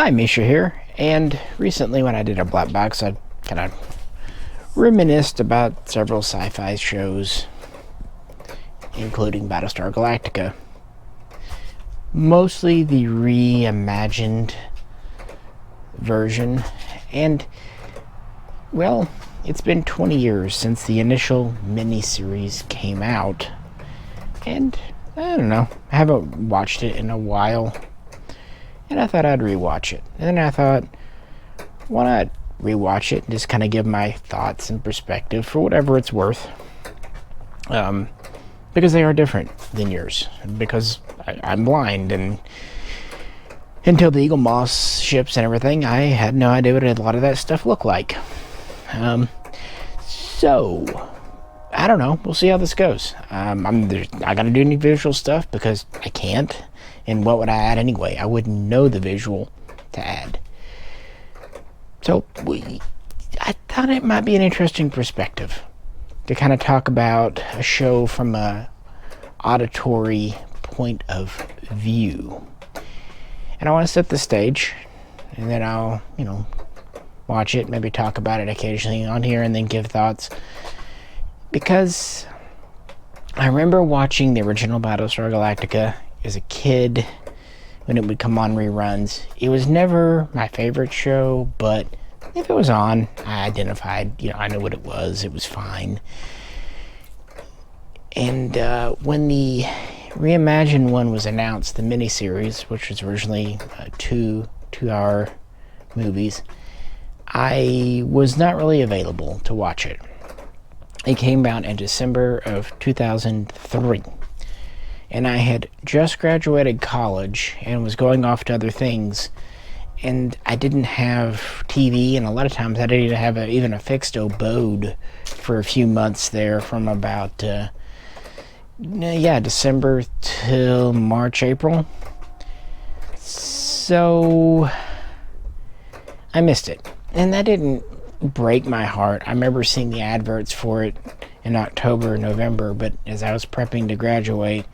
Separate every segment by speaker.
Speaker 1: Hi, Misha here, and recently when I did a black box, I kind of reminisced about several sci-fi shows, including Battlestar Galactica. Mostly the reimagined version, and, well, it's been 20 years since the initial miniseries came out, and, I don't know, I haven't watched it in a while. And I thought I'd rewatch it. And then I thought, why not rewatch it and just kind of give my thoughts and perspective for whatever it's worth. Because they are different than yours. Because I'm blind, and until the Eagle Moss ships and everything, I had no idea what a lot of that stuff looked like. So, I don't know. We'll see how this goes. I'm not going to do any visual stuff because I can't. And what would I add anyway? I wouldn't know the visual to add. So, I thought it might be an interesting perspective to kind of talk about a show from a auditory point of view. And I want to set the stage, and then I'll, watch it, maybe talk about it occasionally on here, and then give thoughts. Because I remember watching the original Battlestar Galactica as a kid when it would come on reruns. It was never my favorite show, but if it was on, I identified, I knew what it was. It was fine. And when the reimagined one was announced, the miniseries, which was originally two-hour movies, I was not really available to watch it. It came out in December of 2003. And I had just graduated college and was going off to other things. And I didn't have TV, and a lot of times I didn't have even a fixed abode for a few months there from about, December till March, April. So I missed it. And that didn't break my heart. I remember seeing the adverts for it in October, November, but as I was prepping to graduate,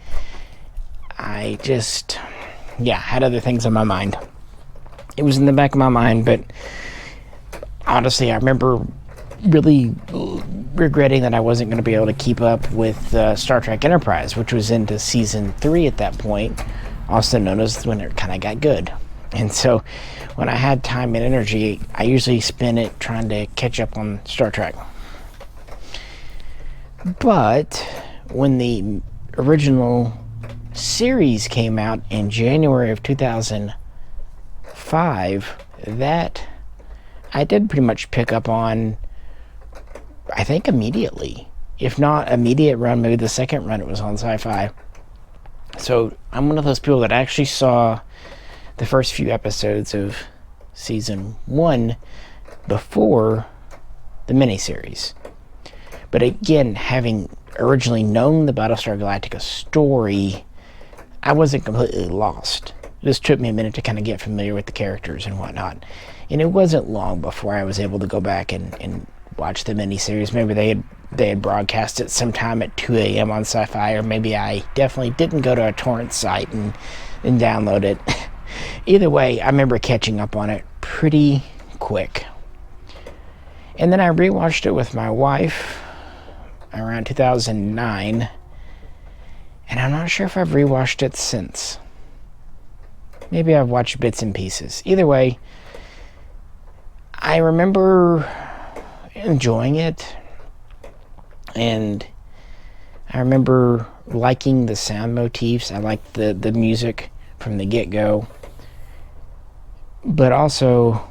Speaker 1: I just, had other things on my mind. It was in the back of my mind, but honestly, I remember really regretting that I wasn't going to be able to keep up with Star Trek Enterprise, which was into season 3 at that point, also known as when it kind of got good. And so when I had time and energy, I usually spent it trying to catch up on Star Trek. But when the original series came out in January of 2005, that I did pretty much pick up on, I think, immediately. If not immediate run, maybe the second run it was on Sci-Fi. So I'm one of those people that actually saw the first few episodes of season 1 before the miniseries. But again, having originally known the Battlestar Galactica story, I wasn't completely lost. It just took me a minute to kind of get familiar with the characters and whatnot. And it wasn't long before I was able to go back and watch the miniseries. Maybe they had broadcast it sometime at 2 a.m. on Sci-Fi, or maybe I definitely didn't go to a torrent site and download it. Either way, I remember catching up on it pretty quick. And then I rewatched it with my wife around 2009, and I'm not sure if I've rewatched it since. Maybe I've watched bits and pieces. Either way, I remember enjoying it, and I remember liking the sound motifs. I liked the music from the get-go. But also,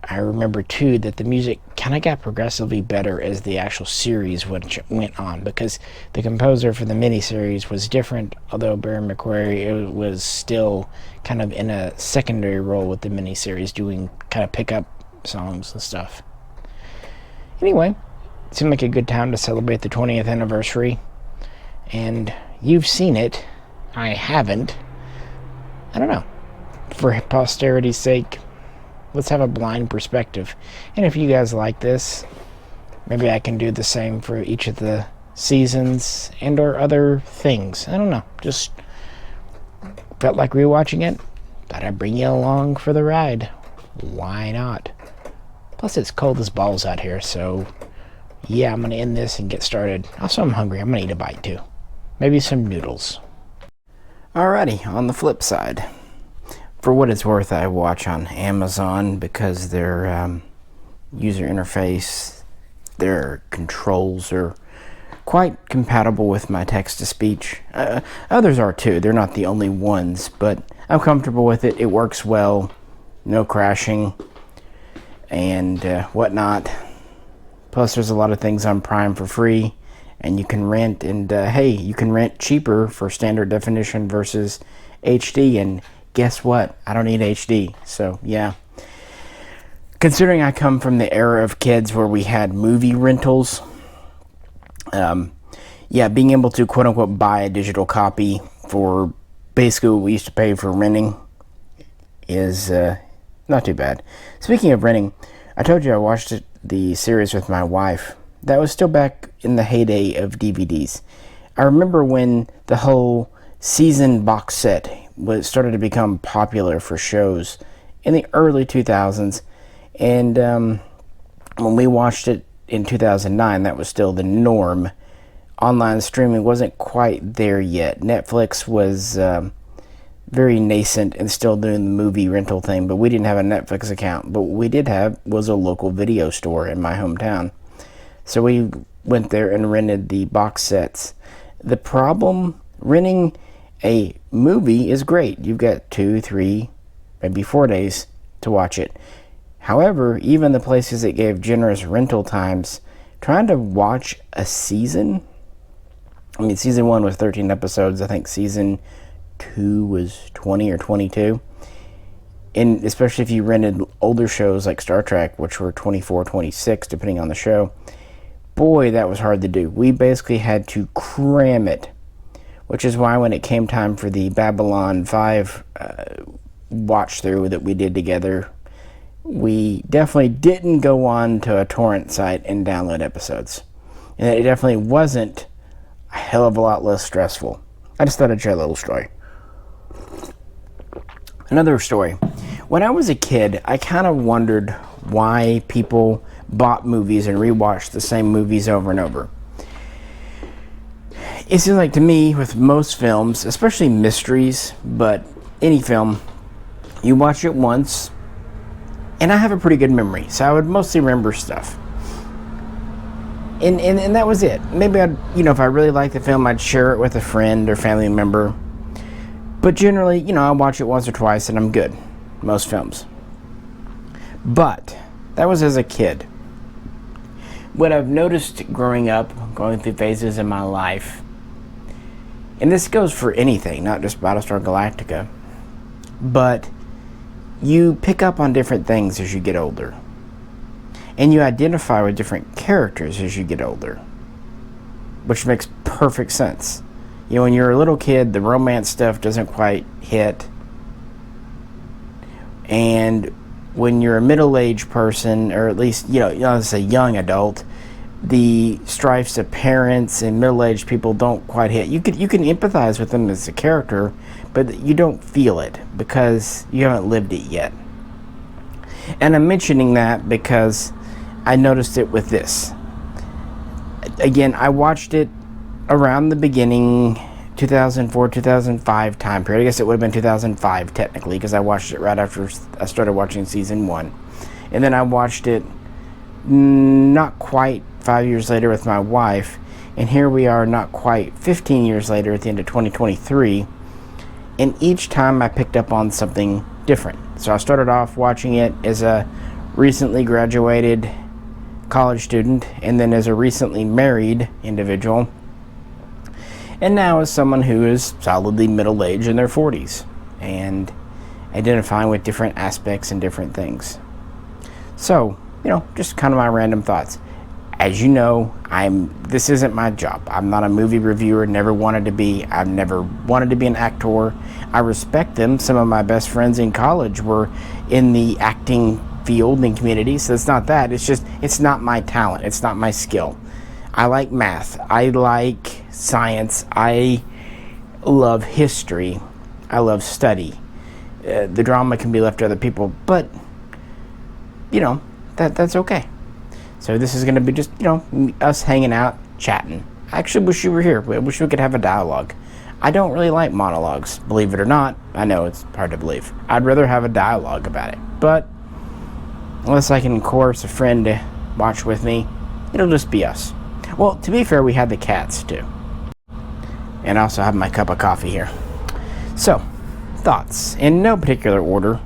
Speaker 1: I remember too that the music kind of got progressively better as the actual series went on, because the composer for the miniseries was different, although Barry McQuarrie was still kind of in a secondary role with the miniseries, doing kind of pickup songs and stuff. Anyway, it seemed like a good time to celebrate the 20th anniversary, and you've seen it. I haven't. I don't know. For posterity's sake, let's have a blind perspective. And if you guys like this, maybe I can do the same for each of the seasons and or other things. I don't know. Just felt like rewatching it. thought I'd bring you along for the ride. Why not? Plus, it's cold as balls out here, so yeah, I'm going to end this and get started. Also, I'm hungry. I'm going to eat a bite, too. Maybe some noodles. Alrighty, on the flip side. For what it's worth, I watch on Amazon because their user interface, their controls are quite compatible with my text-to-speech. Others are, too. They're not the only ones, but I'm comfortable with it. It works well. No crashing and whatnot. Plus, there's a lot of things on Prime for free, and you can rent, and hey, you can rent cheaper for standard definition versus HD, and guess what? I don't need HD, so yeah. Considering I come from the era of kids where we had movie rentals, yeah, being able to quote-unquote buy a digital copy for basically what we used to pay for renting is not too bad. Speaking of renting, I told you I watched the series with my wife. That was still back in the heyday of DVDs. I remember when the whole season box set started to become popular for shows in the early 2000s. And when we watched it in 2009, that was still the norm. Online streaming wasn't quite there yet. Netflix was very nascent and still doing the movie rental thing, but we didn't have a Netflix account. But what we did have was a local video store in my hometown. So we went there and rented the box sets. The problem, renting a movie is great. You've got 2, 3, maybe 4 days to watch it. However, even the places that gave generous rental times, trying to watch a season, I mean, season 1 was 13 episodes. I think season 2 was 20 or 22. And especially if you rented older shows like Star Trek, which were 24, 26, depending on the show, boy, that was hard to do. We basically had to cram it, which is why when it came time for the Babylon 5 watch through that we did together, we definitely didn't go on to a torrent site and download episodes. And it definitely wasn't a hell of a lot less stressful. I just thought I'd share a little story. Another story. When I was a kid, I kind of wondered why people bought movies and rewatched the same movies over and over. It seems like to me, with most films, especially mysteries, but any film, you watch it once, and I have a pretty good memory, so I would mostly remember stuff. And that was it. Maybe I'd, if I really liked the film, I'd share it with a friend or family member. But generally, I watch it once or twice and I'm good. Most films. But that was as a kid. What I've noticed growing up, going through phases in my life, and this goes for anything, not just Battlestar Galactica, but you pick up on different things as you get older. And you identify with different characters as you get older. Which makes perfect sense. When you're a little kid, the romance stuff doesn't quite hit. And when you're a middle-aged person, or at least, as a young adult, the strifes of parents and middle-aged people don't quite hit. You can empathize with them as a character, but you don't feel it because you haven't lived it yet. And I'm mentioning that because I noticed it with this. Again, I watched it around the beginning, 2004, 2005 time period. I guess it would have been 2005 technically, because I watched it right after I started watching season 1. And then I watched it not quite 5 years later with my wife. And here we are not quite 15 years later at the end of 2023. And each time I picked up on something different. So I started off watching it as a recently graduated college student, and then as a recently married individual, and now as someone who is solidly middle-aged in their 40s and identifying with different aspects and different things. So, just kind of my random thoughts. As you know, this isn't my job. I'm not a movie reviewer, never wanted to be. I've never wanted to be an actor. I respect them. Some of my best friends in college were in the acting field and community, so it's not that. It's just, it's not my talent. It's not my skill. I like math. I like science. I love history. I love study. The drama can be left to other people, but you know, that's okay. So this is going to be just, us hanging out, chatting. I actually wish you were here. I wish we could have a dialogue. I don't really like monologues, believe it or not. I know it's hard to believe. I'd rather have a dialogue about it. But unless I can coerce a friend to watch with me, it'll just be us. Well, to be fair, we had the cats too. And I also have my cup of coffee here. So, thoughts. In no particular order.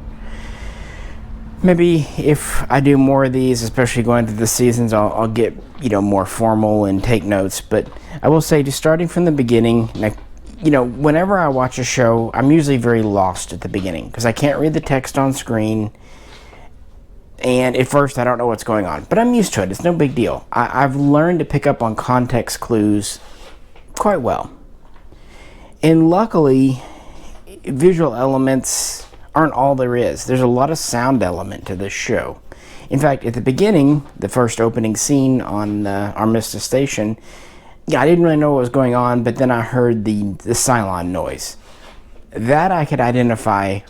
Speaker 1: Maybe if I do more of these, especially going through the seasons, I'll get, more formal and take notes. But I will say, just starting from the beginning, whenever I watch a show, I'm usually very lost at the beginning because I can't read the text on screen. And at first, I don't know what's going on. But I'm used to it. It's no big deal. I've learned to pick up on context clues quite well. And luckily, visual elements aren't all there is. There's a lot of sound element to this show. In fact, at the beginning, the first opening scene on Armistice Station, I didn't really know what was going on, but then I heard the Cylon noise. That I could identify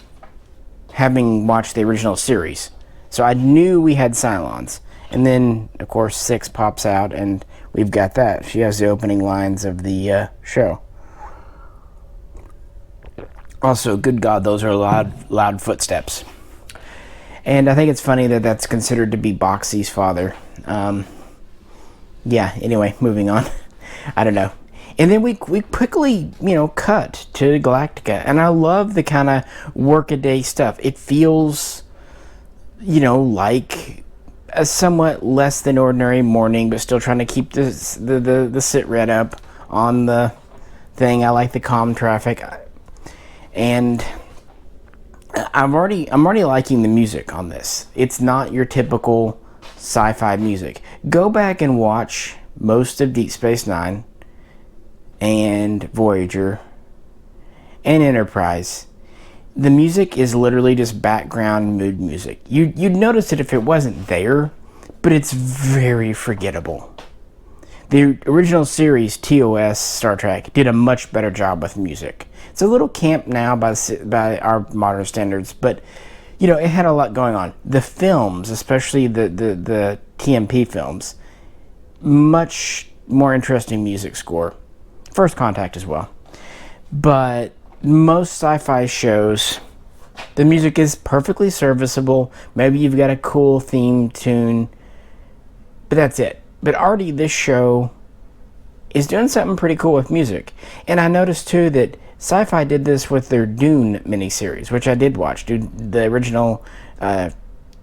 Speaker 1: having watched the original series. So I knew we had Cylons. And then, of course, 6 pops out, and we've got that. She has the opening lines of the show. Also, good God, those are loud footsteps. And I think it's funny that that's considered to be Boxy's father. Anyway, moving on. I don't know. And then we quickly, cut to Galactica. And I love the kind of workaday stuff. It feels, like a somewhat less than ordinary morning, but still trying to keep the sit rep up on the thing. I like the calm traffic. And I'm already liking the music on this. It's not your typical sci-fi music. Go back and watch most of Deep Space Nine and Voyager and Enterprise. The music is literally just background mood music. You'd notice it if it wasn't there, but it's very forgettable. The original series, TOS, Star Trek, did a much better job with music. It's a little camp now by our modern standards, but, it had a lot going on. The films, especially the TMP films, much more interesting music score. First Contact as well. But most sci-fi shows, the music is perfectly serviceable. Maybe you've got a cool theme tune, but that's it. But already this show is doing something pretty cool with music. And I noticed too that Sci-Fi did this with their Dune miniseries, which I did watch. The original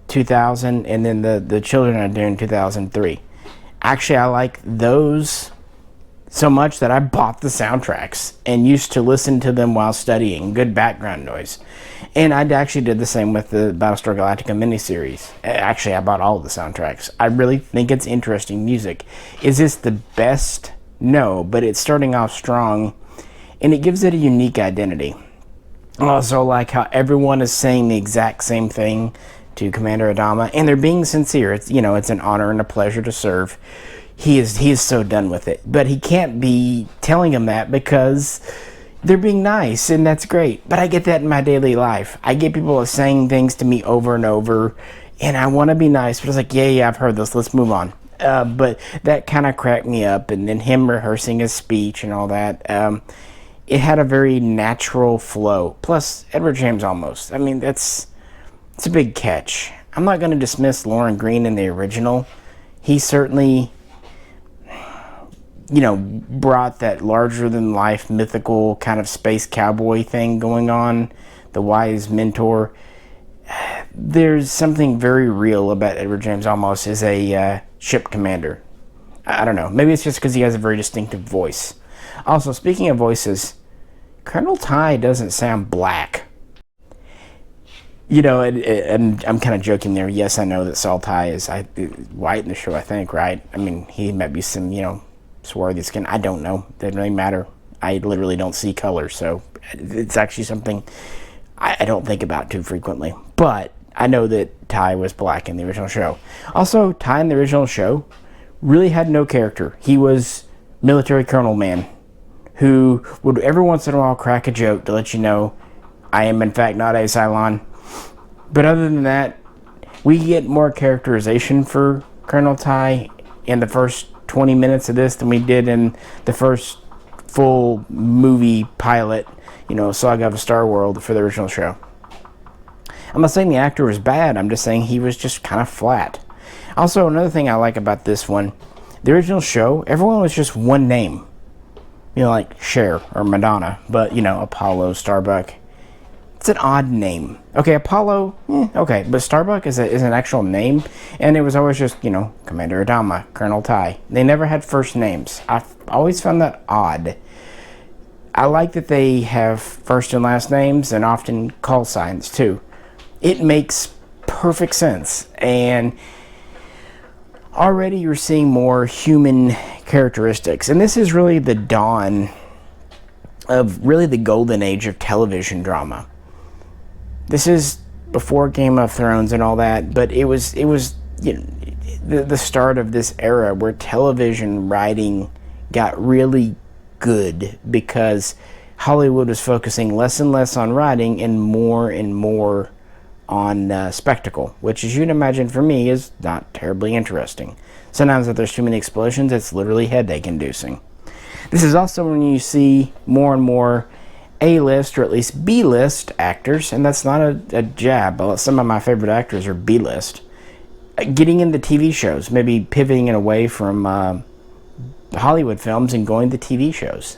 Speaker 1: 2000 and then the Children of Dune 2003. Actually, I like those so much that I bought the soundtracks and used to listen to them while studying. Good background noise. And I actually did the same with the Battlestar Galactica miniseries. Actually, I bought all of the soundtracks. I really think it's interesting music. Is this the best? No, but it's starting off strong, and it gives it a unique identity. I also like how everyone is saying the exact same thing to Commander Adama, and they're being sincere. It's it's an honor and a pleasure to serve. He is so done with it, but he can't be telling them that because they're being nice, and that's great. But I get that in my daily life. I get people saying things to me over and over, and I want to be nice, but it's like, yeah, I've heard this. Let's move on. But that kind of cracked me up, and then him rehearsing his speech and all that. It had a very natural flow. Plus, Edward James Olmos. I mean, it's a big catch. I'm not going to dismiss Lauren Green in the original. He certainly, brought that larger-than-life, mythical kind of space cowboy thing going on. The wise mentor. There's something very real about Edward James Olmos as a ship commander. I don't know. Maybe it's just because he has a very distinctive voice. Also, speaking of voices, Colonel Ty doesn't sound black. And I'm kind of joking there. Yes, I know that Saul Ty is white in the show, I think, right? I mean, he might be some, swarthy skin. I don't know. It doesn't really matter. I literally don't see color, so it's actually something I don't think about too frequently. But I know that Ty was black in the original show. Also, Ty in the original show really had no character. He was military colonel man who would every once in a while crack a joke to let you know I am in fact not a Cylon. But other than that, we get more characterization for Colonel Ty in the first 20 minutes of this than we did in the first full movie pilot, Saga of Star World for the original show. I'm not saying the actor was bad, I'm just saying he was just kind of flat. Also, another thing I like about this one, the original show, everyone was just one name. Like Cher or Madonna, but, Apollo, Starbuck. It's an odd name. Okay, Apollo, okay, but Starbuck is an actual name, and it was always just, Commander Adama, Colonel Ty. They never had first names. I've always found that odd. I like that they have first and last names and often call signs, too. It makes perfect sense, and already you're seeing more human characteristics, and this is really the dawn of really the golden age of television drama. This is before Game of Thrones and all that, but it was the start of this era where television writing got really good because Hollywood was focusing less and less on writing and more on spectacle, which, as you'd imagine for me, is not terribly interesting. Sometimes if there's too many explosions, it's literally headache-inducing. This is also when you see more and more A-list, or at least B-list actors, and that's not a jab, but some of my favorite actors are B-list, getting into TV shows, maybe pivoting it away from Hollywood films and going to TV shows.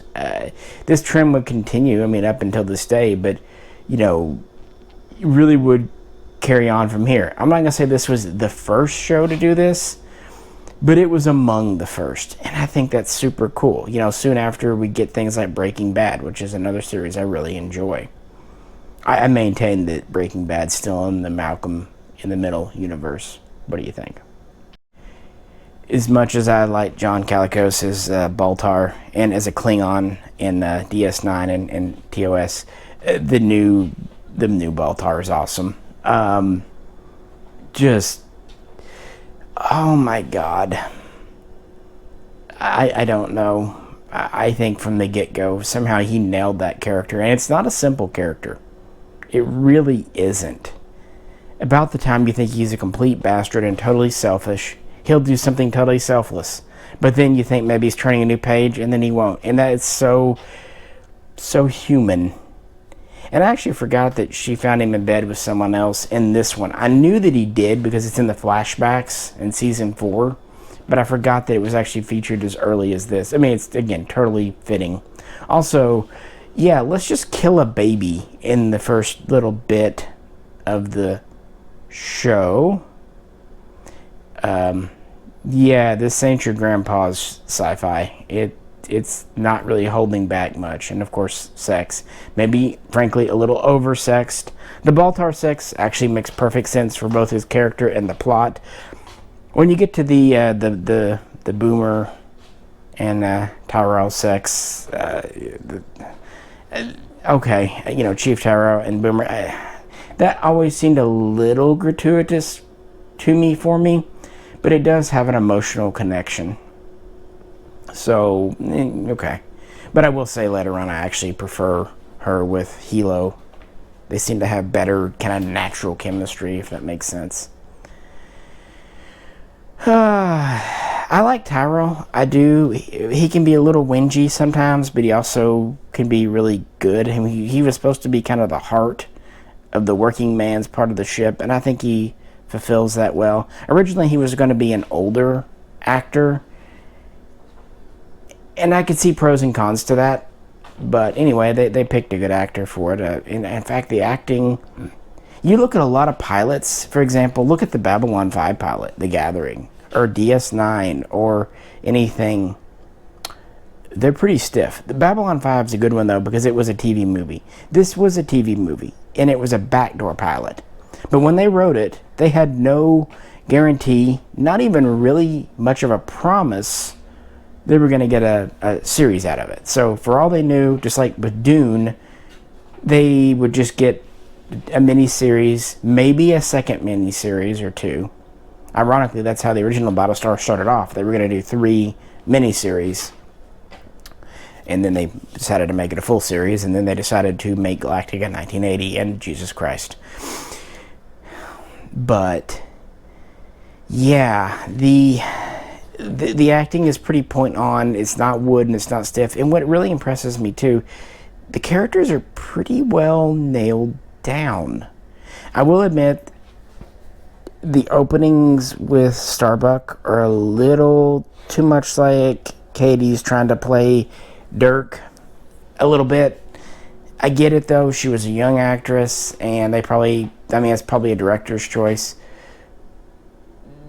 Speaker 1: This trend would continue, up until this day, but, really would carry on from here. I'm not going to say this was the first show to do this, but it was among the first, and I think that's super cool. Soon after we get things like Breaking Bad, which is another series I really enjoy. I maintain that Breaking Bad's still in the Malcolm in the Middle universe. What do you think? As much as I like John Colicos as Baltar and as a Klingon in DS9 and TOS, the new Baltar is awesome. Oh my god. I don't know. I think from the get-go, somehow he nailed that character. And it's not a simple character. It really isn't. About the time you think he's a complete bastard and totally selfish, he'll do something totally selfless. But then you think maybe he's turning a new page, and then he won't. And that is so human. And I actually forgot that she found him in bed with someone else in this one. I knew that he did because it's in the flashbacks in season 4. But I forgot that it was actually featured as early as this. It's, again, totally fitting. Also, yeah, let's just kill a baby in the first little bit of the show. Yeah, this ain't your grandpa's sci-fi. It's not really holding back much. And, of course, sex. Maybe, frankly, a little over-sexed. The Baltar sex actually makes perfect sense for both his character and the plot. When you get to the Boomer and Tyrell sex, okay, Chief Tyrell and Boomer, that always seemed a little gratuitous for me, but it does have an emotional connection. So, okay. But I will say later on I actually prefer her with Hilo. They seem to have better kind of natural chemistry, if that makes sense. I like Tyrell. I do. He can be a little whingy sometimes, but he also can be really good. He was supposed to be kind of the heart of the working man's part of the ship, and I think he fulfills that well. Originally, he was going to be an older actor, and I could see pros and cons to that. But anyway, they picked a good actor for it. In fact, the acting... You look at a lot of pilots, for example, look at the Babylon 5 pilot, The Gathering, or DS9, or anything. They're pretty stiff. The Babylon 5 is a good one, though, because it was a TV movie. This was a TV movie, and it was a backdoor pilot. But when they wrote it, they had no guarantee, not even really much of a promise, they were going to get a series out of it. So for all they knew, just like with Dune, they would just get a miniseries, maybe a second miniseries or two. Ironically, that's how the original Battlestar started off. They were going to do 3 miniseries. And then they decided to make it a full series, and then they decided to make Galactica in 1980, and Jesus Christ. But yeah, the acting is pretty point on. It's not wood and it's not stiff. And what really impresses me too, the characters are pretty well nailed down. I will admit, the openings with Starbuck are a little too much like Katie's trying to play Dirk a little bit. I get it though, she was a young actress, and it's probably a director's choice.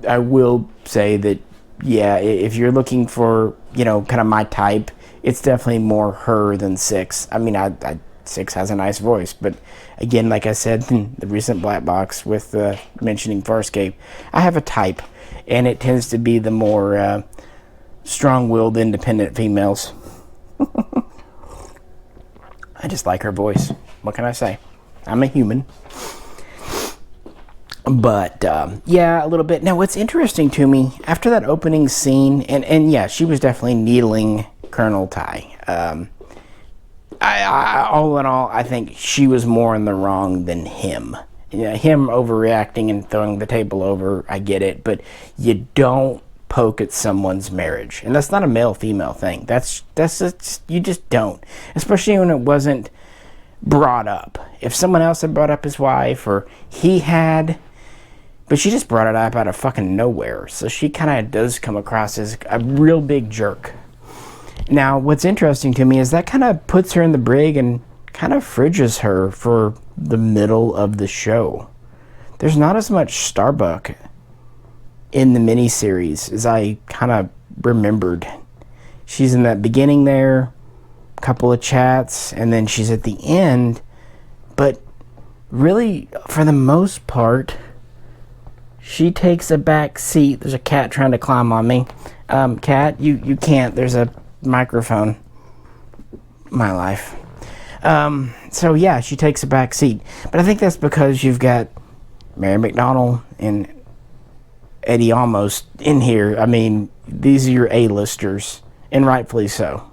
Speaker 1: I will say that, yeah, if you're looking for, kind of my type, it's definitely more her than Six. I mean, Six has a nice voice, but again, like I said in the recent Black Box with mentioning Farscape, I have a type, and it tends to be the more strong-willed, independent females. I just like her voice. What can I say? I'm a human. But, yeah, a little bit. Now, what's interesting to me, after that opening scene, and yeah, she was definitely needling Colonel Ty. All in all, I think she was more in the wrong than him. Him overreacting and throwing the table over, I get it, but you don't poke at someone's marriage. And that's not a male-female thing. That's just, you just don't. Especially when it wasn't brought up. If someone else had brought up his wife, or he had, but she just brought it up out of fucking nowhere. So she kind of does come across as a real big jerk. Now, what's interesting to me is that kind of puts her in the brig and kind of fridges her for the middle of the show. There's not as much Starbuck in the miniseries as I kind of remembered. She's in that beginning there, a couple of chats, and then she's at the end. But really, for the most part, she takes a back seat. There's a cat trying to climb on me. Cat, you can't. There's a microphone. My life. So yeah, she takes a back seat. But I think that's because you've got Mary McDonnell and Eddie Almost in here. I mean, these are your A-listers, and rightfully so.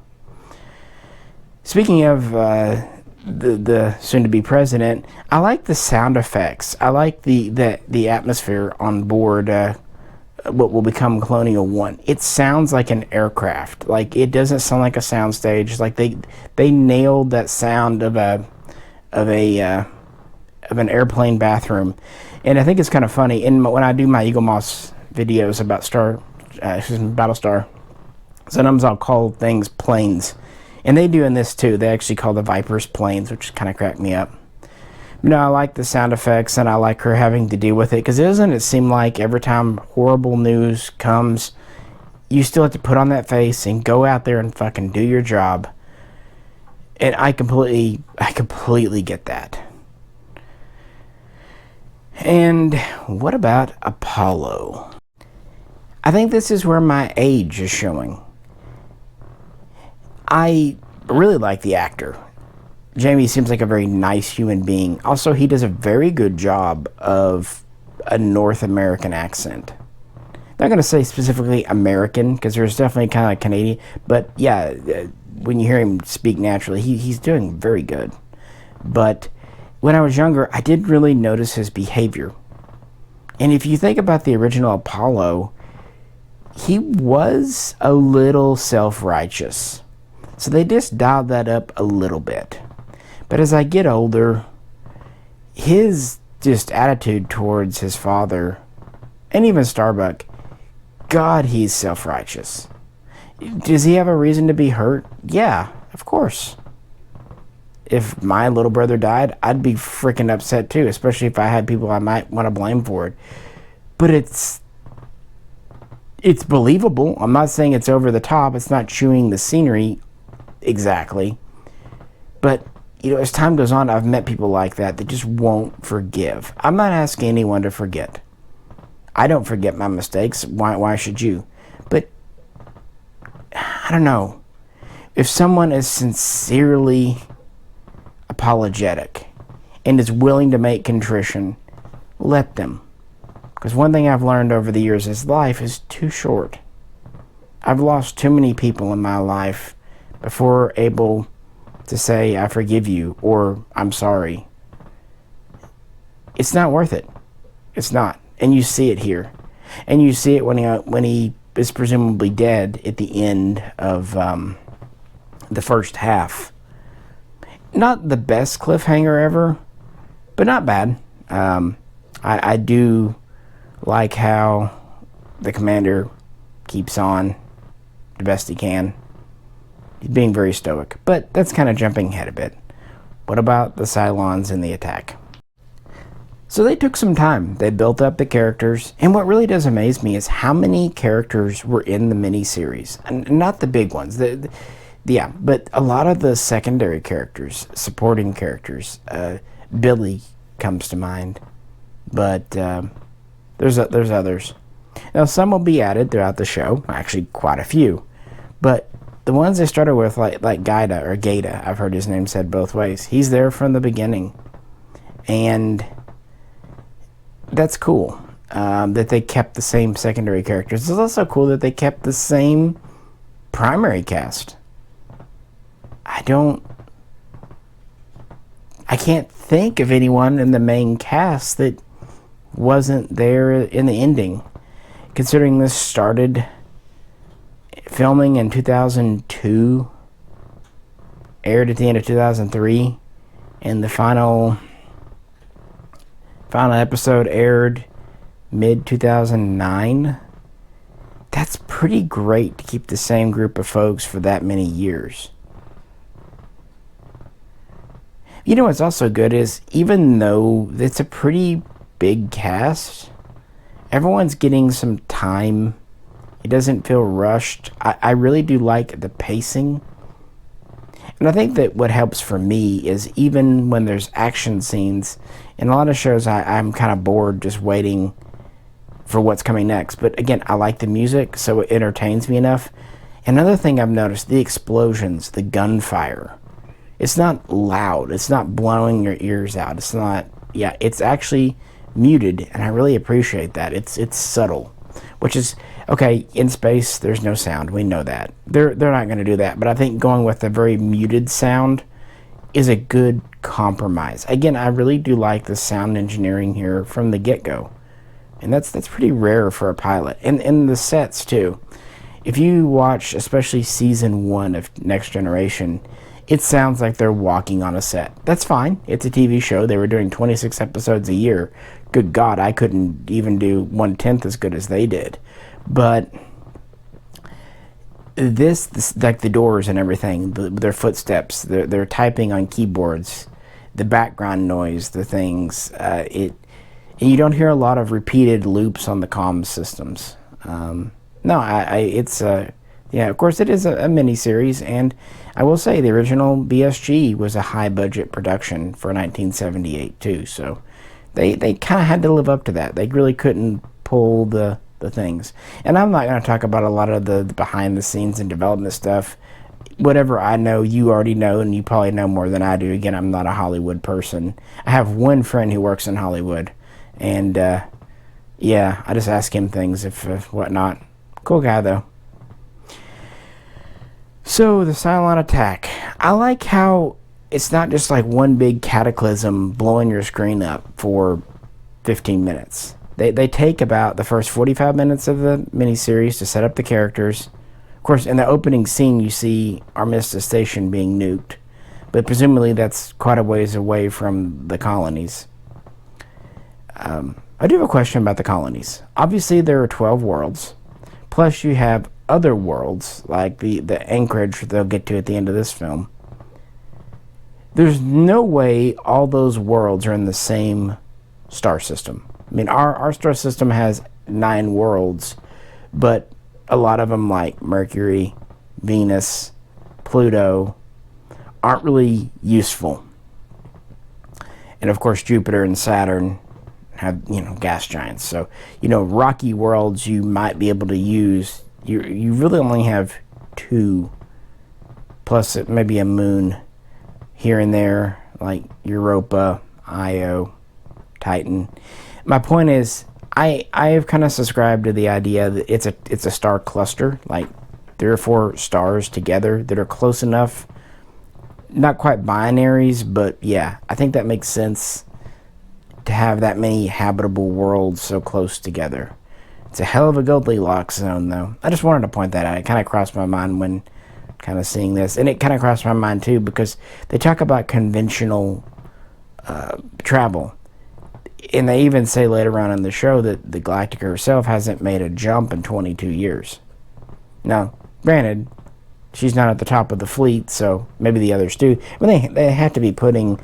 Speaker 1: Speaking of the soon-to-be president, I like the sound effects. I like the atmosphere on board what will become Colonial 1. It sounds like an aircraft. Like, it doesn't sound like a soundstage. Like, they nailed that sound of an airplane bathroom. And I think it's kind of funny. And when I do my Eagle Moss videos about Battlestar, sometimes I'll call things planes. And they do in this too. They actually call the Vipers planes, which kind of cracked me up. No, I like the sound effects, and I like her having to deal with it. Because doesn't it seem like every time horrible news comes, you still have to put on that face and go out there and fucking do your job. And I completely get that. And what about Apollo? I think this is where my age is showing. I really like the actor. Jamie seems like a very nice human being. Also, he does a very good job of a North American accent. Not going to say specifically American, because there's definitely kind of Canadian. But yeah, when you hear him speak naturally, he's doing very good. But when I was younger, I did really notice his behavior. And if you think about the original Apollo, he was a little self-righteous. So they just dialed that up a little bit. But as I get older, his just attitude towards his father, and even Starbuck, God, he's self-righteous. Does he have a reason to be hurt? Yeah, of course. If my little brother died, I'd be freaking upset too, especially if I had people I might want to blame for it. But it's believable. I'm not saying it's over the top. It's not chewing the scenery exactly. But, as time goes on, I've met people like that just won't forgive. I'm not asking anyone to forget. I don't forget my mistakes. Why should you? But, I don't know. If someone is sincerely apologetic and is willing to make contrition, let them. Because one thing I've learned over the years is life is too short. I've lost too many people in my life before able to say, I forgive you, or I'm sorry. It's not worth it. It's not. And you see it here. And you see it when he is presumably dead at the end of the first half. Not the best cliffhanger ever, but not bad. I do like how the commander keeps on the best he can. He's being very stoic, but that's kind of jumping ahead a bit. What about the Cylons and the attack? So they took some time. They built up the characters, and what really does amaze me is how many characters were in the miniseries. And not the big ones. Yeah, but a lot of the secondary characters, supporting characters. Billy comes to mind, but there's others. Now some will be added throughout the show. Actually, quite a few, but the ones they started with, like Gaida or Gaida, I've heard his name said both ways. He's there from the beginning, and that's cool that they kept the same secondary characters. It's also cool that they kept the same primary cast. I can't think of anyone in the main cast that wasn't there in the ending. Considering this started filming in 2002, aired at the end of 2003, and the final episode aired mid-2009. That's pretty great to keep the same group of folks for that many years. You know what's also good is, even though it's a pretty big cast, everyone's getting some time. It doesn't feel rushed. I really do like the pacing. And I think that what helps for me is, even when there's action scenes, in a lot of shows I'm kind of bored just waiting for what's coming next. But again, I like the music, so it entertains me enough. Another thing I've noticed, the explosions, the gunfire. It's not loud. It's not blowing your ears out. It's not, it's actually muted, and I really appreciate that. It's subtle, which is, okay, in space, there's no sound. We know that. They're not going to do that, but I think going with a very muted sound is a good compromise. Again, I really do like the sound engineering here from the get-go, and that's pretty rare for a pilot. And the sets, too. If you watch, especially Season 1 of Next Generation, it sounds like they're walking on a set. That's fine. It's a TV show. They were doing 26 episodes a year. Good God, I couldn't even do 1/10 as good as they did. But this like the doors and everything, their footsteps, they're typing on keyboards, the background noise, the things, and you don't hear a lot of repeated loops on the comm systems. Of course it is a mini-series, and I will say the original BSG was a high-budget production for 1978 too, so they kind of had to live up to that. They really couldn't pull the things. And I'm not going to talk about a lot of the behind-the-scenes and development stuff. Whatever I know, you already know, and you probably know more than I do. Again, I'm not a Hollywood person. I have one friend who works in Hollywood, and I just ask him things if whatnot. Cool guy, though. So, the Cylon attack. I like how it's not just like one big cataclysm blowing your screen up for 15 minutes. They take about the first 45 minutes of the miniseries to set up the characters. Of course, in the opening scene, you see Armistice Station being nuked, but presumably that's quite a ways away from the colonies. I do have a question about the colonies. Obviously, there are 12 worlds, plus you have other worlds, like the Anchorage they'll get to at the end of this film. There's no way all those worlds are in the same star system. I mean, our star system has 9 worlds, but a lot of them, like Mercury, Venus, Pluto, aren't really useful. And of course, Jupiter and Saturn have, gas giants. So, rocky worlds you might be able to use. You really only have 2, plus it maybe a moon here and there, like Europa, Io, Titan. My point is, I have kind of subscribed to the idea that it's a star cluster. Like, 3 or 4 stars together that are close enough. Not quite binaries, but yeah, I think that makes sense to have that many habitable worlds so close together. It's a hell of a Goldilocks zone, though. I just wanted to point that out. It kind of crossed my mind when kind of seeing this. And it kind of crossed my mind, too, because they talk about conventional travel. And they even say later on in the show that the Galactica herself hasn't made a jump in 22 years. Now, granted, she's not at the top of the fleet, so maybe the others do. But they have to be putting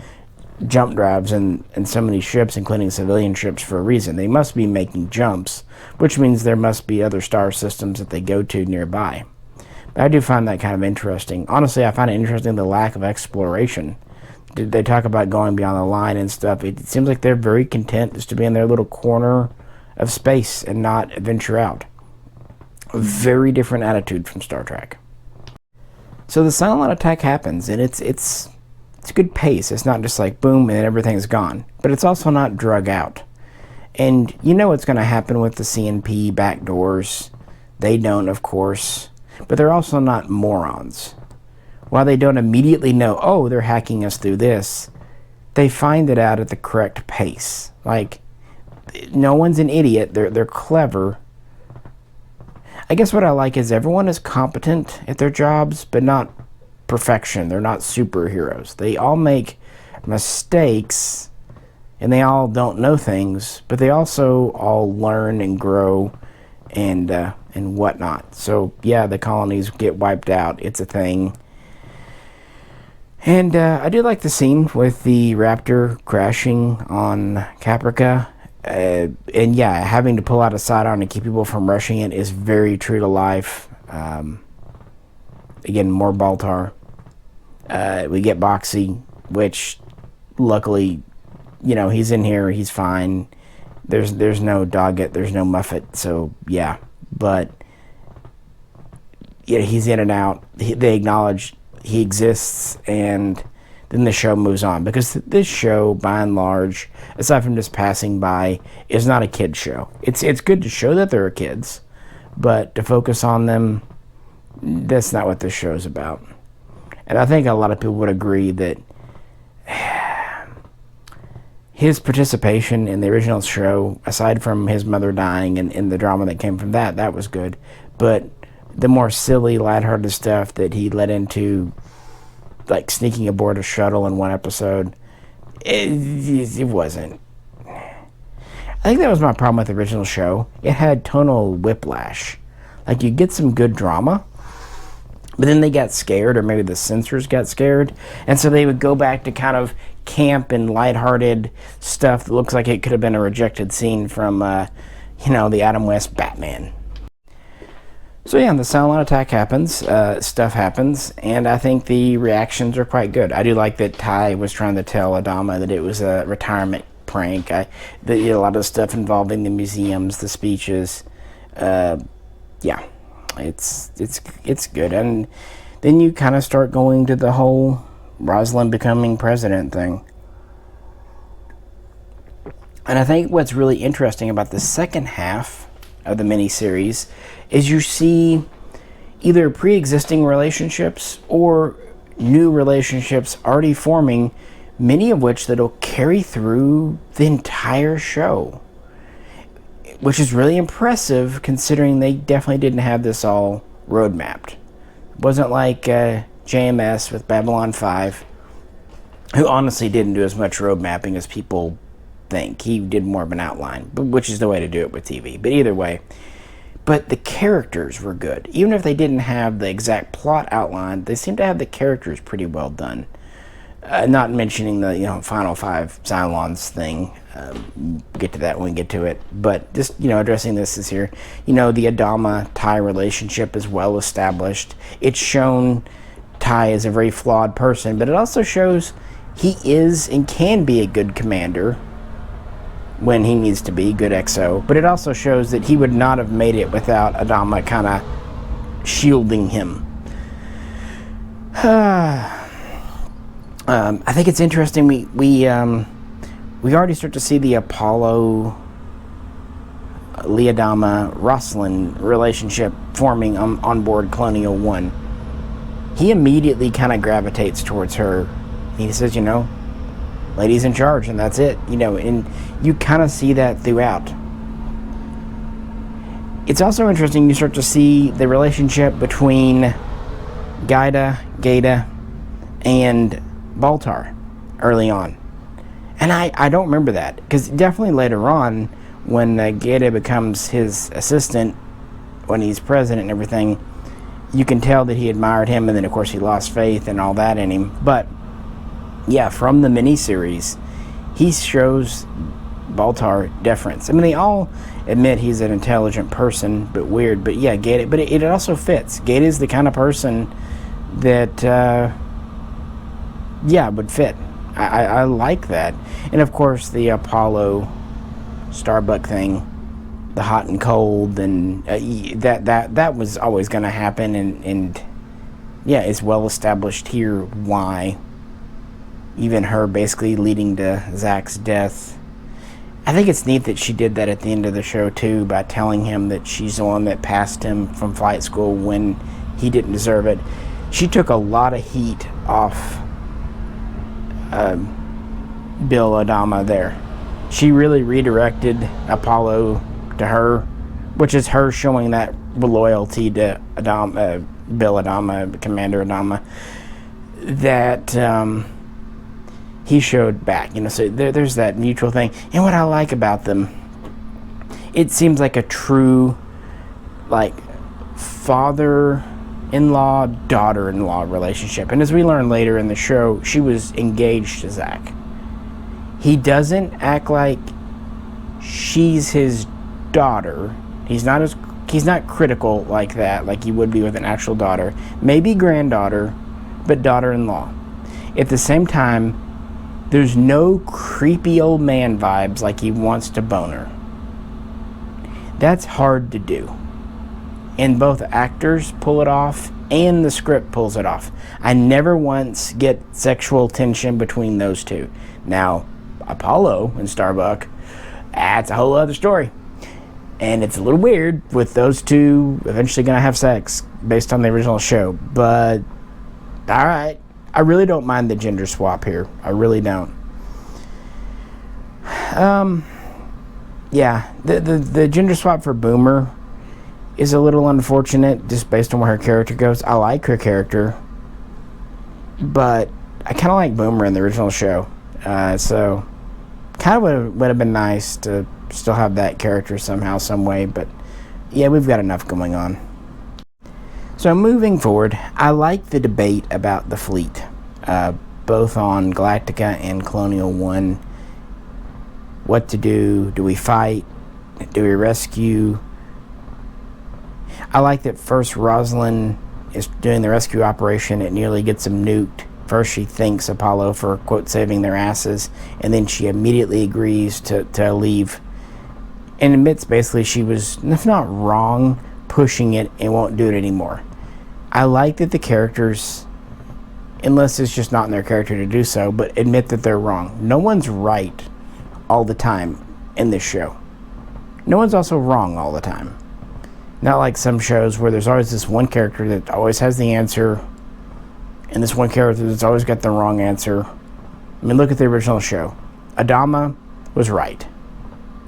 Speaker 1: jump drives in so many ships, including civilian ships, for a reason. They must be making jumps, which means there must be other star systems that they go to nearby. But I do find that kind of interesting. Honestly, I find it interesting the lack of exploration. They talk about going beyond the line and stuff. It seems like they're very content just to be in their little corner of space and not venture out. A very different attitude from Star Trek. So the Cylon attack happens, and it's a good pace. It's not just like boom and everything's gone. But it's also not drug out. And you know what's going to happen with the CNP backdoors. They don't, of course. But they're also not morons. While they don't immediately know, oh, they're hacking us through this, they find it out at the correct pace. Like, no one's an idiot. They're clever. I guess what I like is everyone is competent at their jobs, but not perfection. They're not superheroes. They all make mistakes, and they all don't know things, but they also all learn and grow and whatnot. So, yeah, the colonies get wiped out. It's a thing. And I do like the scene with the Raptor crashing on Caprica. And yeah, having to pull out a sidearm to keep people from rushing it is very true to life. Again, more Baltar. We get Boxy, which luckily, you know, he's in here, he's fine. There's no Doggett, there's no Muffet, so yeah. But yeah, he's in and out. They acknowledge he exists, and then the show moves on. Because this show, by and large, aside from just passing by, is not a kid's show. It's good to show that there are kids, but to focus on them, that's not what this show's about. And I think a lot of people would agree that his participation in the original show, aside from his mother dying and the drama that came from that was good. But the more silly, lighthearted stuff that he led into, like sneaking aboard a shuttle in one episode, it wasn't. I think that was my problem with the original show. It had tonal whiplash. Like, you get some good drama, but then they got scared, or maybe the censors got scared, and so they would go back to kind of camp and lighthearted stuff that looks like it could have been a rejected scene from, the Adam West Batman. So yeah, the Cylon attack happens, stuff happens, and I think the reactions are quite good. I do like that Ty was trying to tell Adama that it was a retirement prank. A lot of stuff involving the museums, the speeches, yeah, it's good. And then you kind of start going to the whole Rosalind becoming president thing. And I think what's really interesting about the second half of the miniseries is you see either pre-existing relationships or new relationships already forming, many of which that'll carry through the entire show, which is really impressive considering they definitely didn't have this all road mapped. It wasn't like JMS with Babylon 5, who honestly didn't do as much road mapping as people think. He did more of an outline, which is the way to do it with TV. But either way, but the characters were good. Even if they didn't have the exact plot outline, they seemed to have the characters pretty well done. Not mentioning the Final Five Cylons thing. We'll get to that when we get to it. But just addressing this is here. The Adama Ty relationship is well established. It's shown Ty is a very flawed person, but it also shows he is and can be a good commander when he needs to be, good XO. But it also shows that he would not have made it without Adama kind of shielding him. I think it's interesting. We already start to see the Apollo Leodama-Roslin relationship forming on board Colonial 1. He immediately kind of gravitates towards her. He says, lady's in charge, and that's it. And you kind of see that throughout. It's also interesting, you start to see the relationship between Gaeta, and Baltar early on. And I don't remember that, because definitely later on, when Gaeta becomes his assistant, when he's president and everything, you can tell that he admired him, and then of course he lost faith and all that in him. But yeah, from the miniseries, he shows Baltar deference. I mean, they all admit he's an intelligent person, but weird. But yeah, Gaeta, but it also fits. Gaeta is the kind of person that would fit. I like that. And of course the Apollo Starbuck thing, the hot and cold, and that was always going to happen, and yeah, it's well established here why. Even her basically leading to Zach's death. I think it's neat that she did that at the end of the show too, by telling him that she's the one that passed him from flight school when he didn't deserve it. She took a lot of heat off Bill Adama there. She really redirected Apollo to her, which is her showing that loyalty to Bill Adama, Commander Adama, that he showed back. So there's that mutual thing. And what I like about them, it seems like a true, father-in-law, daughter-in-law relationship. And as we learn later in the show, she was engaged to Zach. He doesn't act like she's his daughter. He's not critical like that, like he would be with an actual daughter. Maybe granddaughter, but daughter-in-law. At the same time, there's no creepy old man vibes like he wants to bone her. That's hard to do. And both actors pull it off, and the script pulls it off. I never once get sexual tension between those two. Now, Apollo and Starbuck, that's a whole other story. And it's a little weird with those two eventually going to have sex based on the original show. But, alright. I really don't mind the gender swap here. I really don't. Yeah, the gender swap for Boomer is a little unfortunate just based on where her character goes. I like her character, but I kind of like Boomer in the original show. So, kind of would have been nice to still have that character somehow, some way. But, yeah, we've got enough going on. So moving forward, I like the debate about the fleet, both on Galactica and Colonial 1. What to do? Do we fight? Do we rescue? I like that first Roslin is doing the rescue operation. It nearly gets them nuked. First she thanks Apollo for, quote, saving their asses, and then she immediately agrees to leave and admits basically she was, if not wrong, pushing it and won't do it anymore. I like that the characters, unless it's just not in their character to do so, but admit that they're wrong. No one's right all the time in this show. No one's also wrong all the time. Not like some shows where there's always this one character that always has the answer, and this one character that's always got the wrong answer. I mean, look at the original show. Adama was right.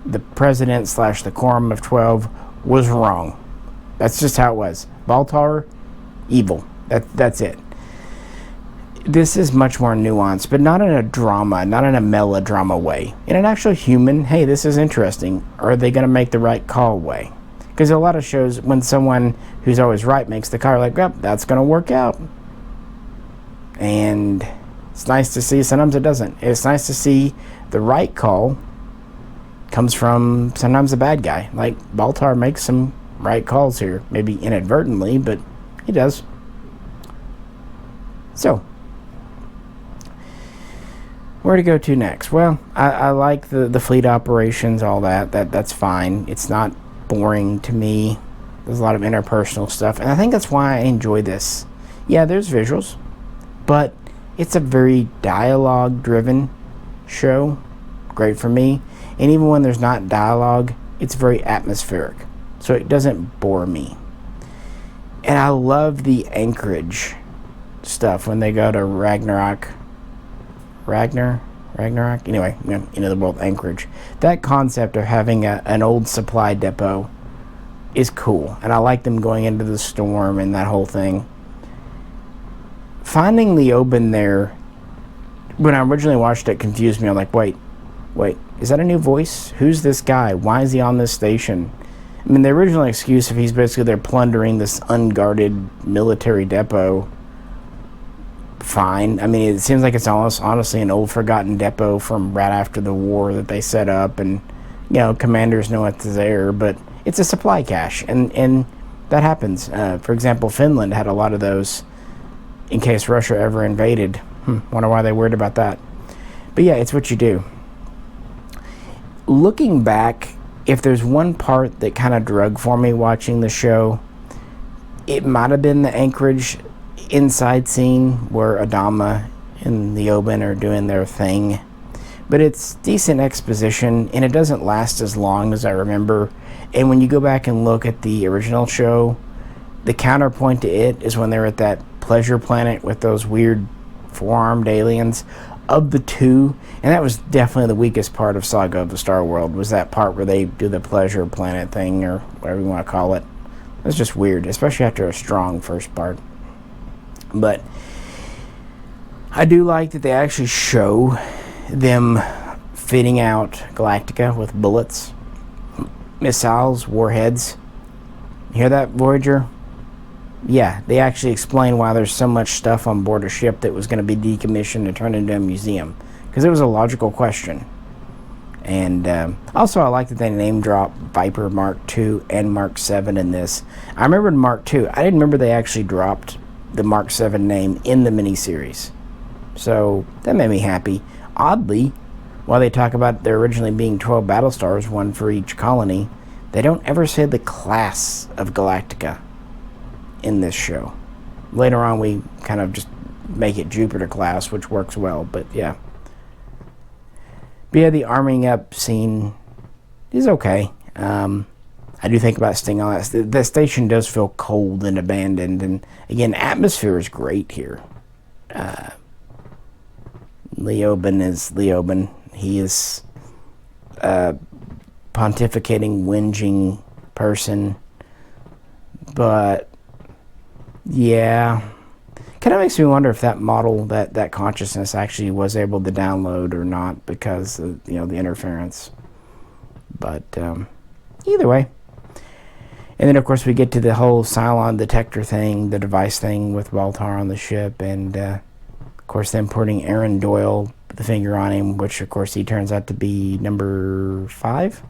Speaker 1: The president / the Quorum of 12 was wrong. That's just how it was. Baltar, evil. That's it. This is much more nuanced, but not in a drama, not in a melodrama way. In an actual human, hey, this is interesting. Are they going to make the right call way? Because a lot of shows, when someone who's always right makes the call, like, yep, that's going to work out. And it's nice to see. Sometimes it doesn't. It's nice to see the right call comes from sometimes a bad guy. Like Baltar makes some right calls here. Maybe inadvertently, but he does. So, where to go to next? Well, I like the fleet operations, all that. That's fine. It's not boring to me. There's a lot of interpersonal stuff, and I think that's why I enjoy this. Yeah, there's visuals, but it's a very dialogue-driven show. Great for me. And even when there's not dialogue, it's very atmospheric, so it doesn't bore me. And I love the Anchorage stuff when they go to Ragnarok. Anyway, the world Anchorage. That concept of having an old supply depot is cool, and I like them going into the storm and that whole thing. Finding Leoben there, when I originally watched it, confused me. I'm like, wait, is that a new voice? Who's this guy? Why is he on this station? I mean, the original excuse, if he's basically there plundering this unguarded military depot, fine. I mean, it seems like it's almost honestly an old forgotten depot from right after the war that they set up, and commanders know it's there, but it's a supply cache, and that happens. For example, Finland had a lot of those in case Russia ever invaded. Wonder why they worried about that. But yeah, it's what you do. Looking back, if there's one part that kind of drug for me watching the show, it might have been the Anchorage inside scene where Adama and Leoben are doing their thing. But it's decent exposition, and it doesn't last as long as I remember. And when you go back and look at the original show, the counterpoint to it is when they're at that pleasure planet with those weird four-armed aliens. Of the two, and that was definitely the weakest part of Saga of the Star World, was that part where they do the pleasure planet thing, or whatever you want to call it. It was just weird, especially after a strong first part. But I do like that they actually show them fitting out Galactica with bullets, missiles, warheads. Hear that, Voyager? Yeah, they actually explain why there's so much stuff on board a ship that was going to be decommissioned and turned into a museum, because it was a logical question. And also, I like that they name drop Viper Mark II and Mark 7 in this. I remembered Mark II. I didn't remember they actually dropped the Mark 7 name in the miniseries, so that made me happy. Oddly, while they talk about there originally being 12 Battlestars, one for each colony, they don't ever say the class of Galactica in this show. Later on, we kind of just make it Jupiter class, which works well, but yeah. But yeah, the arming up scene is okay. I do think about staying on that. The station does feel cold and abandoned, and again, atmosphere is great here. Leoben is Leoben. He is a pontificating, whinging person, but yeah, kind of makes me wonder if that model, that consciousness actually was able to download or not, because of, the interference. But either way. And then, of course, we get to the whole Cylon detector thing, the device thing with Baltar on the ship, and of course, them putting Aaron Doyle, the finger on him, which, of course, he turns out to be number 5.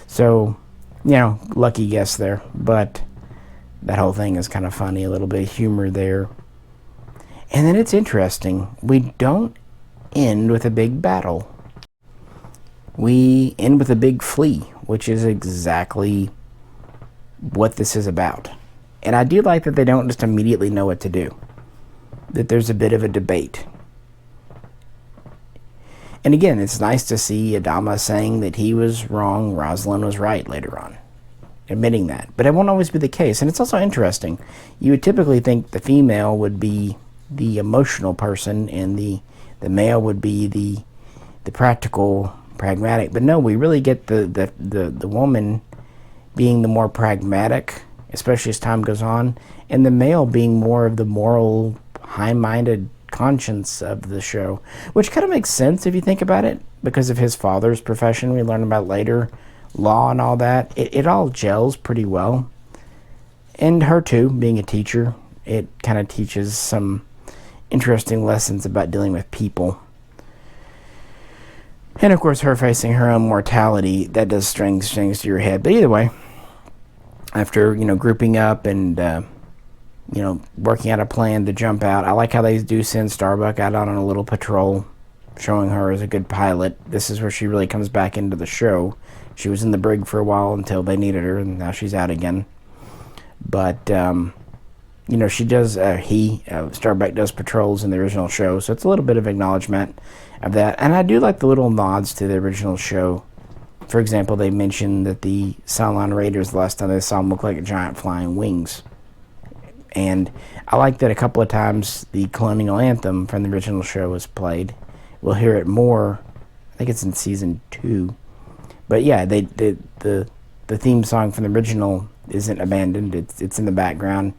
Speaker 1: So, lucky guess there, but that whole thing is kind of funny, a little bit of humor there. And then it's interesting. We don't end with a big battle. We end with a big flee, which is exactly what this is about. And I do like that they don't just immediately know what to do, that there's a bit of a debate. And again, it's nice to see Adama saying that he was wrong, Rosalind was right later on, admitting that. But it won't always be the case. And it's also interesting. You would typically think the female would be the emotional person and the male would be the practical, pragmatic. But no, we really get the woman being the more pragmatic, especially as time goes on, and the male being more of the moral, high-minded conscience of the show, which kind of makes sense if you think about it, because of his father's profession we learn about later, law and all that. It all gels pretty well. And her too, being a teacher, it kind of teaches some interesting lessons about dealing with people. And of course, her facing her own mortality, that does strange things to your head. But either way, after grouping up and working out a plan to jump out, I like how they do send Starbuck out on a little patrol, showing her as a good pilot. This is where she really comes back into the show. She was in the brig for a while until they needed her, and now she's out again. But she does. Starbuck does patrols in the original show, so it's a little bit of acknowledgement of that. And I do like the little nods to the original show For example, they mentioned that the Cylon Raiders, the last time they saw them, looked like giant flying wings. And I like that a couple of times the Colonial Anthem from the original show was played. We'll hear it more. I think it's in season 2. But yeah, the theme song from the original isn't abandoned. It's in the background.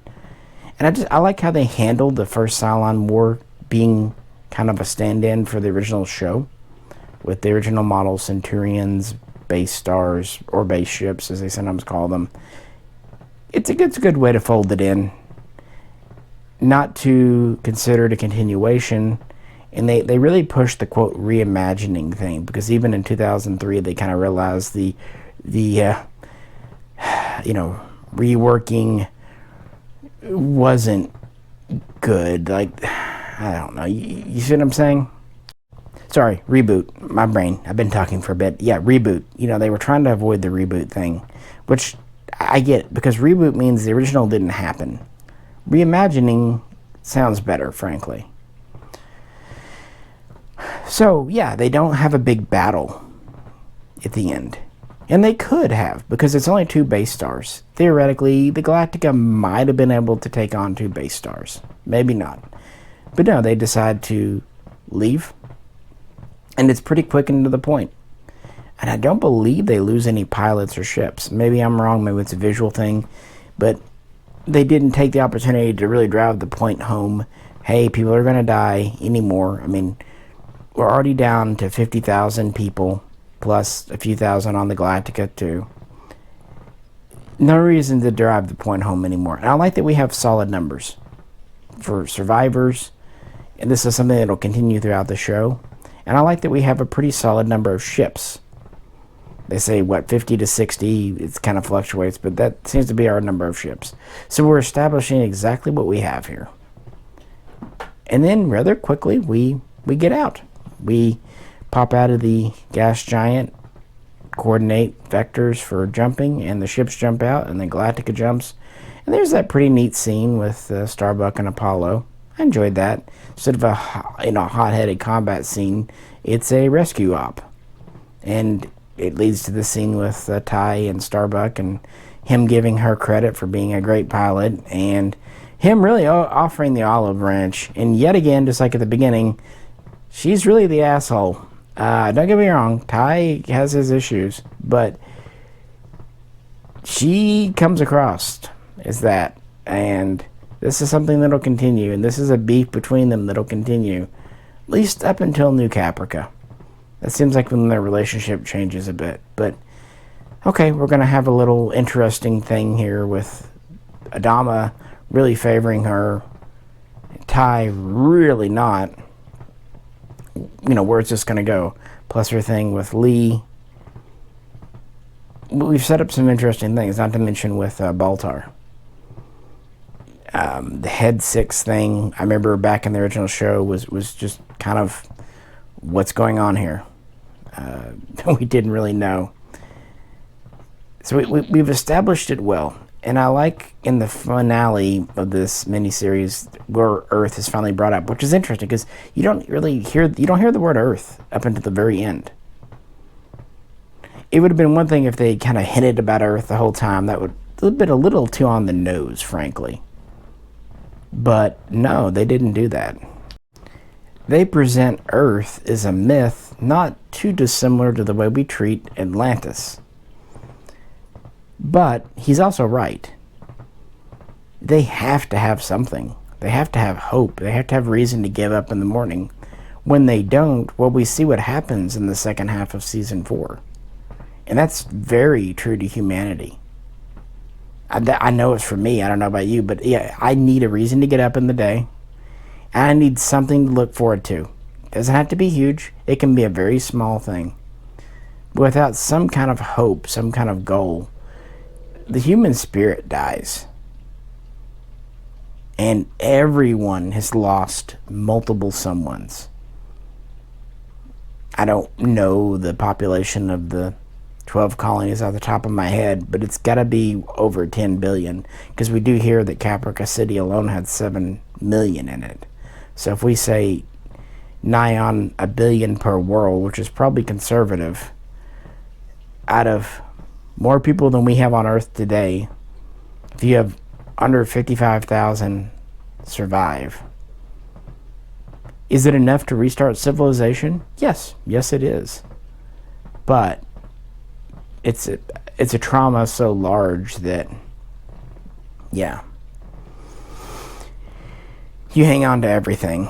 Speaker 1: And I like how they handled the first Cylon War being kind of a stand-in for the original show, with the original model Centurions, base stars, or base ships, as they sometimes call them. It's a good way to fold it in. Not to consider it a continuation. And they really pushed the, quote, reimagining thing, because even in 2003, they kind of realized the reworking wasn't good. Like, I don't know. You see what I'm saying? Sorry, reboot. My brain. I've been talking for a bit. Yeah, reboot. They were trying to avoid the reboot thing, which I get, because reboot means the original didn't happen. Reimagining sounds better, frankly. So, yeah, they don't have a big battle at the end. And they could have, because it's only 2 base stars. Theoretically, the Galactica might have been able to take on 2 base stars. Maybe not. But no, they decide to leave. And it's pretty quick and to the point. And I don't believe they lose any pilots or ships. Maybe I'm wrong. Maybe it's a visual thing. But they didn't take the opportunity to really drive the point home. Hey, people are going to die anymore. I mean, we're already down to 50,000 people, plus a few thousand on the Galactica too. No reason to drive the point home anymore. And I like that we have solid numbers for survivors, and this is something that will continue throughout the show. And I like that we have a pretty solid number of ships. They say, 50 to 60, it kind of fluctuates, but that seems to be our number of ships. So we're establishing exactly what we have here. And then rather quickly, we get out. We pop out of the gas giant, coordinate vectors for jumping, and the ships jump out, and the Galactica jumps. And there's that pretty neat scene with Starbuck and Apollo. I enjoyed that. Instead of a hot-headed combat scene, it's a rescue op. And it leads to the scene with Ty and Starbuck, and him giving her credit for being a great pilot, and him really offering the olive branch. And yet again, just like at the beginning, she's really the asshole. Don't get me wrong, Ty has his issues, but she comes across as that. And this is something that'll continue, and this is a beef between them that'll continue, at least up until New Caprica. That seems like when their relationship changes a bit. But, okay, we're going to have a little interesting thing here with Adama really favoring her, Ty really not. Where's this going to go? Plus her thing with Lee. We've set up some interesting things, not to mention with Baltar. The Head 6 thing, I remember back in the original show, was just kind of what's going on here. We didn't really know. So we've established it well. And I like in the finale of this miniseries where Earth is finally brought up, which is interesting because you don't hear the word Earth up until the very end. It would have been one thing if they kind of hinted about Earth the whole time. That would have been a little too on the nose, frankly. But no, they didn't do that. They present Earth as a myth not too dissimilar to the way we treat Atlantis. But he's also right. They have to have something. They have to have hope. They have to have reason to give up in the morning. When they don't, well, we see what happens in the second half of season 4. And that's very true to humanity. I know it's for me. I don't know about you, but yeah, I need a reason to get up in the day. And I need something to look forward to. It doesn't have to be huge. It can be a very small thing. But without some kind of hope, some kind of goal, the human spirit dies. And everyone has lost multiple someones. I don't know the population of the 12 colonies off the top of my head, but it's got to be over 10 billion, because we do hear that Caprica City alone had 7 million in it. So if we say nigh on a billion per world, which is probably conservative, out of more people than we have on Earth today, if you have under 55,000 survive, is it enough to restart civilization? Yes. Yes, it is. But it's a trauma so large that, yeah, you hang on to everything.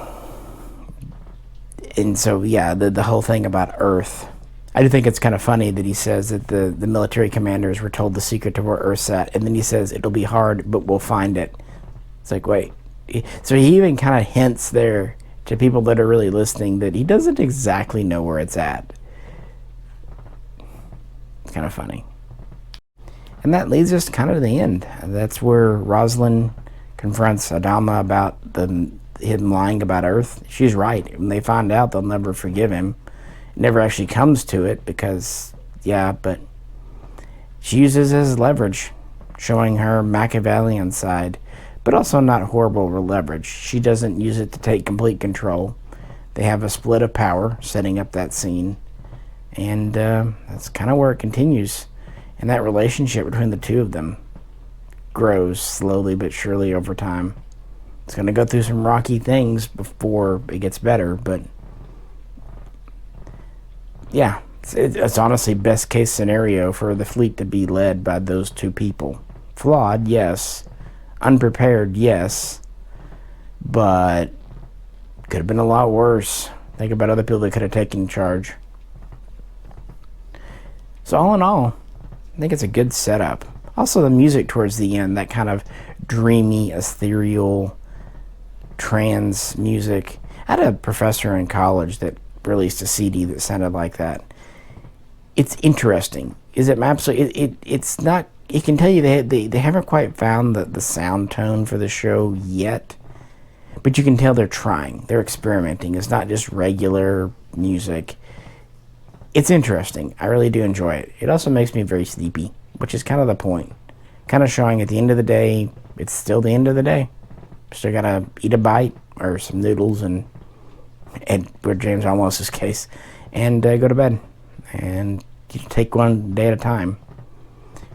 Speaker 1: And so, yeah, the whole thing about Earth, I do think it's kind of funny that he says that the military commanders were told the secret to where Earth's at, and then he says it'll be hard, but we'll find it. It's like, wait. So he even kind of hints there to people that are really listening that he doesn't exactly know where it's at. It's kind of funny. And that leads us kind of to the end. That's where Rosalind confronts Adama about him lying about Earth. She's right. When they find out, they'll never forgive him. It never actually comes to it because, yeah, but she uses it as leverage, showing her Machiavellian side, but also not horrible leverage. She doesn't use it to take complete control. They have a split of power setting up that scene, and that's kind of where it continues. And that relationship between the two of them grows slowly but surely over time. It's going to go through some rocky things before it gets better, but yeah, it's honestly best case scenario for the fleet to be led by those two people. Flawed, yes. Unprepared, yes. But could have been a lot worse. Think about other people that could have taken charge. So all in all, I think it's a good setup. Also the music towards the end, that kind of dreamy, ethereal, trance music. I had a professor in college that released a CD that sounded like that. It's interesting. Is it absolutely? It's not. It can tell you they haven't quite found the sound tone for the show yet, but you can tell they're trying. They're experimenting. It's not just regular music. It's interesting. I really do enjoy it. It also makes me very sleepy, which is kind of the point. Kind of showing at the end of the day, it's still the end of the day. Still gotta eat a bite or some noodles and for James Almos's case, and go to bed. And you take one day at a time.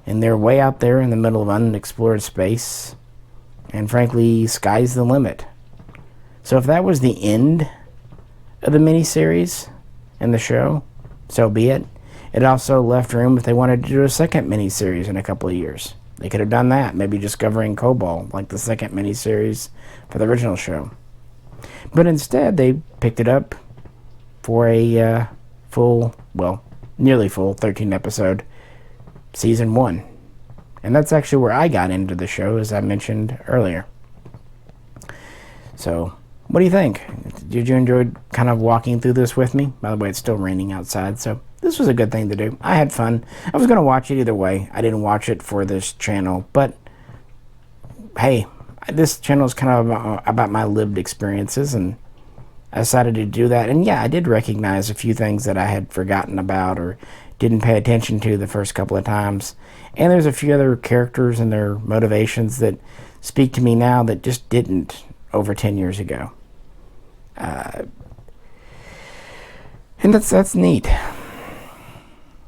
Speaker 1: And they're way out there in the middle of unexplored space. And frankly, sky's the limit. So if that was the end of the miniseries and the show, so be it. It also left room if they wanted to do a second miniseries in a couple of years. They could have done that, maybe discovering Cobalt, like the second miniseries for the original show. But instead, they picked it up for a nearly full 13-episode season 1. And that's actually where I got into the show, as I mentioned earlier. So, what do you think? Did you enjoy kind of walking through this with me? By the way, it's still raining outside, so this was a good thing to do. I had fun. I was going to watch it either way. I didn't watch it for this channel, but hey, this channel is kind of about my lived experiences, and I decided to do that. And yeah, I did recognize a few things that I had forgotten about or didn't pay attention to the first couple of times. And there's a few other characters and their motivations that speak to me now that just didn't over 10 years ago. And that's neat.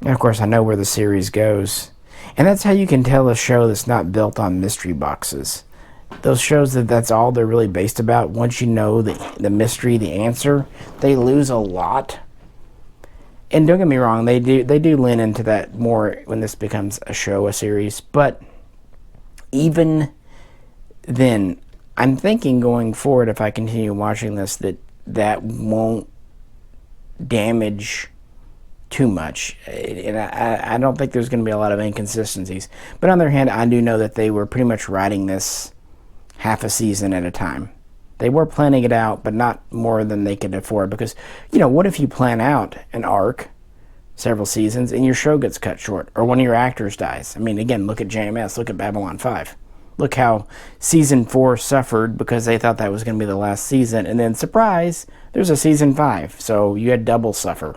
Speaker 1: And of course, I know where the series goes. And that's how you can tell a show that's not built on mystery boxes. Those shows that's all they're really based about. Once you know the mystery, the answer, they lose a lot. And don't get me wrong, they do lean into that more when this becomes a show, a series. But even then, I'm thinking going forward, if I continue watching this, that won't damage too much. And I don't think there's going to be a lot of inconsistencies. But on the other hand, I do know that they were pretty much writing this half a season at a time. They were planning it out, but not more than they could afford. Because, what if you plan out an arc, several seasons, and your show gets cut short? Or one of your actors dies? I mean, again, look at JMS, look at Babylon 5. Look how season 4 suffered because they thought that was going to be the last season. And then, surprise, there's a season 5. So you had double suffer.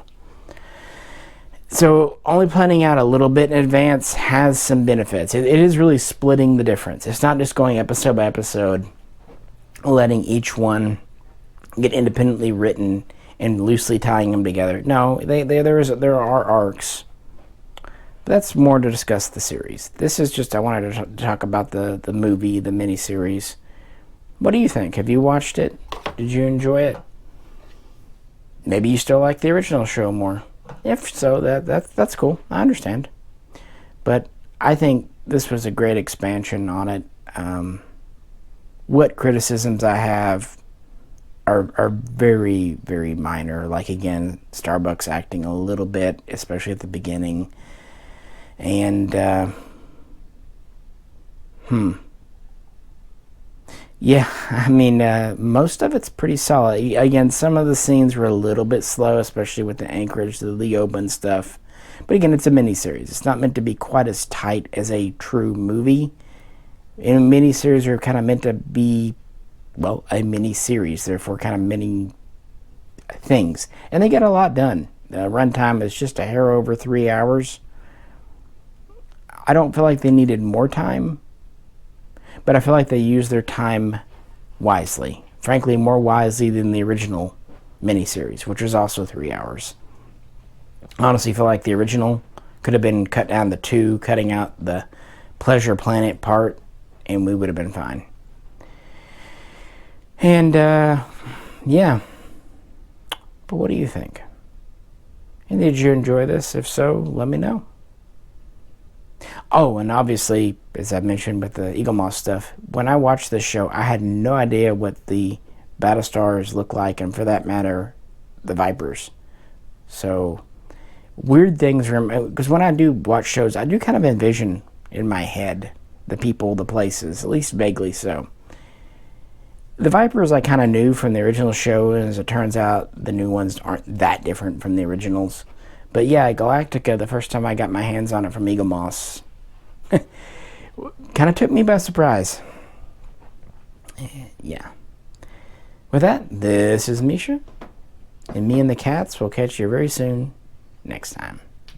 Speaker 1: So only planning out a little bit in advance has some benefits. It is really splitting the difference. It's not just going episode by episode, letting each one get independently written and loosely tying them together. No, there are arcs that's more to discuss the series. This is just, I wanted to talk about the movie, the miniseries. What do you think? Have you watched it? Did you enjoy it? Maybe you still like the original show more. If so, that's cool. I understand. But I think this was a great expansion on it. What criticisms I have are very, very minor. Like, again, Starbucks acting a little bit, especially at the beginning. And, yeah, I mean, most of it's pretty solid. Again, some of the scenes were a little bit slow, especially with the Anchorage, the Leoba and stuff. But again, it's a miniseries. It's not meant to be quite as tight as a true movie. And miniseries are kind of meant to be, well, a mini-series, therefore kind of many things. And they get a lot done. The runtime is just a hair over 3 hours. I don't feel like they needed more time, but I feel like they used their time wisely. Frankly, more wisely than the original miniseries, which was also 3 hours. I honestly feel like the original could have been cut down to 2, cutting out the Pleasure Planet part, and we would have been fine. And, yeah. But what do you think? And did you enjoy this? If so, let me know. Oh, and obviously, as I mentioned with the Eagle Moss stuff, when I watched this show, I had no idea what the Battlestars look like, and for that matter, the Vipers. So, weird things, because when I do watch shows, I do kind of envision in my head the people, the places, at least vaguely so. The Vipers I kind of knew from the original show, and as it turns out, the new ones aren't that different from the originals. But yeah, Galactica, the first time I got my hands on it from Eagle Moss, kind of took me by surprise. Yeah. With that, this is Misha, and me and the cats will catch you very soon next time.